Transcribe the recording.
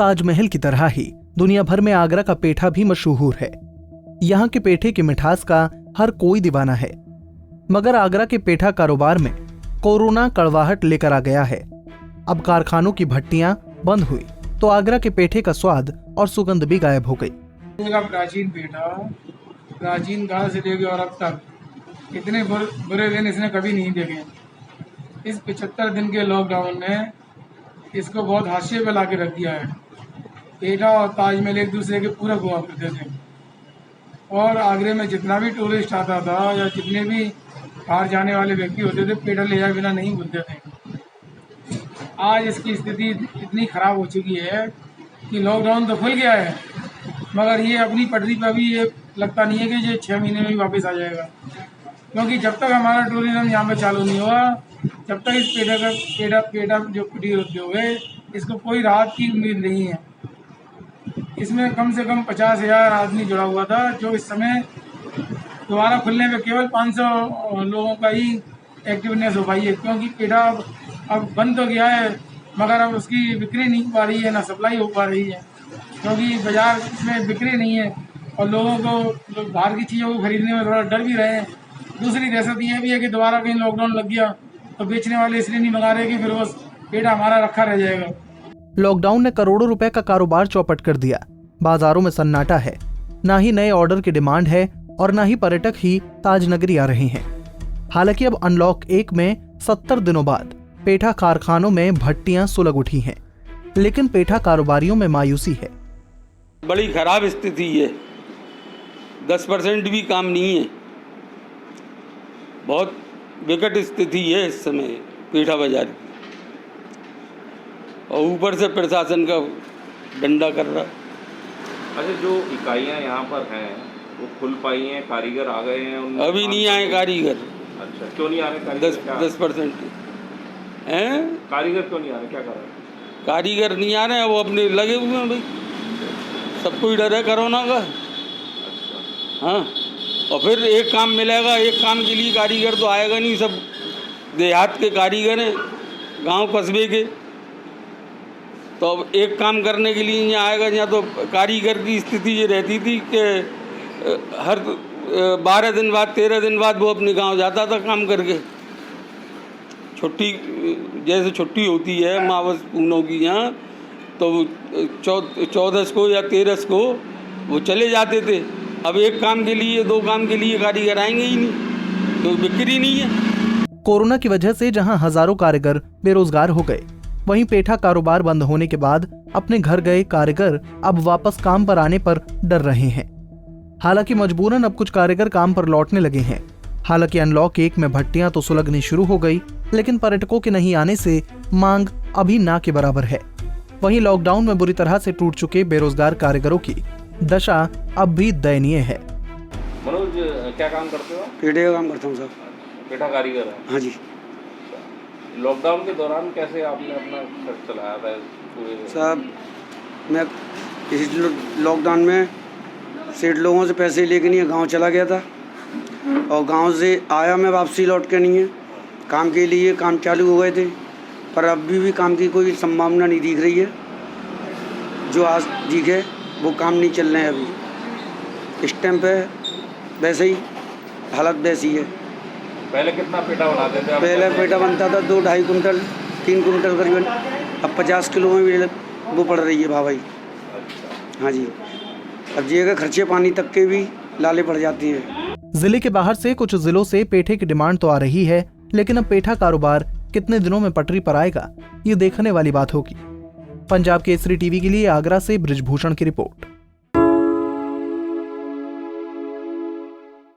ताजमहल की तरह ही दुनिया भर में आगरा का पेठा भी मशहूर है। यहाँ के पेठे की मिठास का हर कोई दीवाना है। मगर आगरा के पेठा कारोबार में कोरोना कड़वाहट लेकर आ गया है। अब कारखानों की भट्टियां बंद हुई तो आगरा के पेठे का स्वाद और सुगंध भी गायब हो गई। प्राचीन पेठा प्राचीन काल से लेकर और अब तक इतने बुरे दिन इसने कभी नहीं देखे। इस 75 दिन के लॉकडाउन ने इसको बहुत हाशिए पे ला के रख दिया है। पेठा और ताजमहल एक दूसरे के पूरक हुआ करते थे और आगरे में जितना भी टूरिस्ट आता था या जितने भी बाहर जाने वाले व्यक्ति होते थे पेठा ले जाए बिना नहीं भूलते थे। आज इसकी स्थिति इतनी खराब हो चुकी है कि लॉकडाउन तो खुल गया है मगर ये अपनी पटरी पर भी ये लगता नहीं है कि ये 6 महीने में ही वापस आ जाएगा, क्योंकि जब तक हमारा टूरिज्म यहाँ पे चालू नहीं हुआ जब तक इस पेठा जो कुटीर उद्योग है इसको कोई राहत की उम्मीद नहीं है। इसमें कम से कम 50,000 आदमी जुड़ा हुआ था, जो इस समय दोबारा खुलने में केवल 500 लोगों का ही एक्टिवनेस हो पाई है, क्योंकि पेठा अब बंद तो गया है मगर अब उसकी बिक्री नहीं हो पा रही है, ना सप्लाई हो पा रही है, क्योंकि बाजार में बिक्री नहीं है और लोगों को बाहर की चीज़ों को खरीदने में थोड़ा डर भी रहे हैं। दूसरी दहशत ये भी है कि दोबारा कहीं लॉकडाउन लग गया तो बेचने वाले इसलिए नहीं मंगा रहे कि फिर वो पेठा हमारा रखा रह जाएगा। लॉकडाउन ने करोड़ों रुपए का कारोबार चौपट कर दिया। बाजारों में सन्नाटा है, ना ही नए ऑर्डर की डिमांड है और ना ही पर्यटक ही ताजनगरी आ रहे हैं। हालांकि अब अनलॉक 1 में 70 दिनों बाद पेठा कारखानों में भट्टियां सुलग उठी हैं, लेकिन पेठा कारोबारियों में मायूसी है। बड़ी खराब स्थिति है, 10% भी काम नहीं है। बहुत विकट स्थिति है इस समय पेठा बाजार की और ऊपर से प्रशासन का डंडा कर रहा। अच्छा, जो इकाइयाँ यहाँ पर हैं वो खुल पाई हैं, कारीगर आ गए हैं? अभी नहीं आए कारीगर। अच्छा, क्यों नहीं आ रहे कारीगर? 10% हैं। कारीगर क्यों नहीं आ रहे, क्या कर रहे हैं? कारीगर नहीं आ रहे हैं, वो अपने लगे हुए हैं भाई, सबको ही डर है कोरोना का। हाँ, और फिर एक काम मिलेगा, एक काम के लिए कारीगर तो आएगा नहीं। सब देहात के कारीगर हैं, गांव कस्बे के, तो अब एक काम करने के लिए यहाँ आएगा। यहाँ तो कारीगर की स्थिति ये रहती थी कि हर 12 दिन बाद 13 दिन बाद वो अपने गांव जाता था काम करके। छुट्टी जैसे छुट्टी होती है अमावस पूनों की यहाँ, तो 14 को या 13 को वो चले जाते थे। अब एक काम के लिए 2 काम के लिए कारीगर आएंगे ही नहीं, तो बिक्री नहीं है। कोरोना की वजह से जहां हजारों कारीगर बेरोजगार हो गए, वहीं पेठा कारोबार बंद होने के बाद अपने घर गए कारीगर अब वापस काम पर आने पर डर रहे हैं। हालांकि मजबूरन अब कुछ कारीगर काम पर लौटने लगे हैं। हालांकि अनलॉक 1 में भट्टियां तो सुलगनी शुरू हो गई, लेकिन पर्यटकों के नहीं आने से मांग अभी ना के बराबर है। वहीं लॉकडाउन में बुरी तरह से टूट चुके बेरोजगार कारीगरों की दशा अब भी दयनीय है। मनोज, क्या काम करते हो? पेठे का काम करता हूँ सर। पेठा कारीगर है? हाँ जी। लॉकडाउन के दौरान कैसे आपने अपना खर्च चलाया था पूरे? साहब, मैं इस लॉकडाउन में सेठ लोगों से पैसे लेके नहीं गांव चला गया था और गांव से आया मैं वापसी लौट के नहीं है। काम के लिए काम चालू हो गए थे पर अभी भी काम की कोई संभावना नहीं दिख रही है। जो आज दिखे वो काम नहीं चल रहे हैं अभी। इस टाइम पे वैसे ही हालत वैसी है। पहले कितना पेठा बनाते थे? पहले पेठा बनता था 2-2.5 कुंटल 3 कुंटल करीबन। अब 50 किलो में भी वो पड़ रही है भाई। अच्छा। हाँ जी, अब जी का खर्चे पानी तक के भी लाले पड़ जाती है। जिले के बाहर से कुछ जिलों से पेठे की डिमांड तो आ रही है, लेकिन अब पेठा कारोबार कितने दिनों में पटरी पर आएगा, ये देखने वाली बात होगी। पंजाब केसरी टीवी के लिए आगरा से ब्रिजभूषण की रिपोर्ट।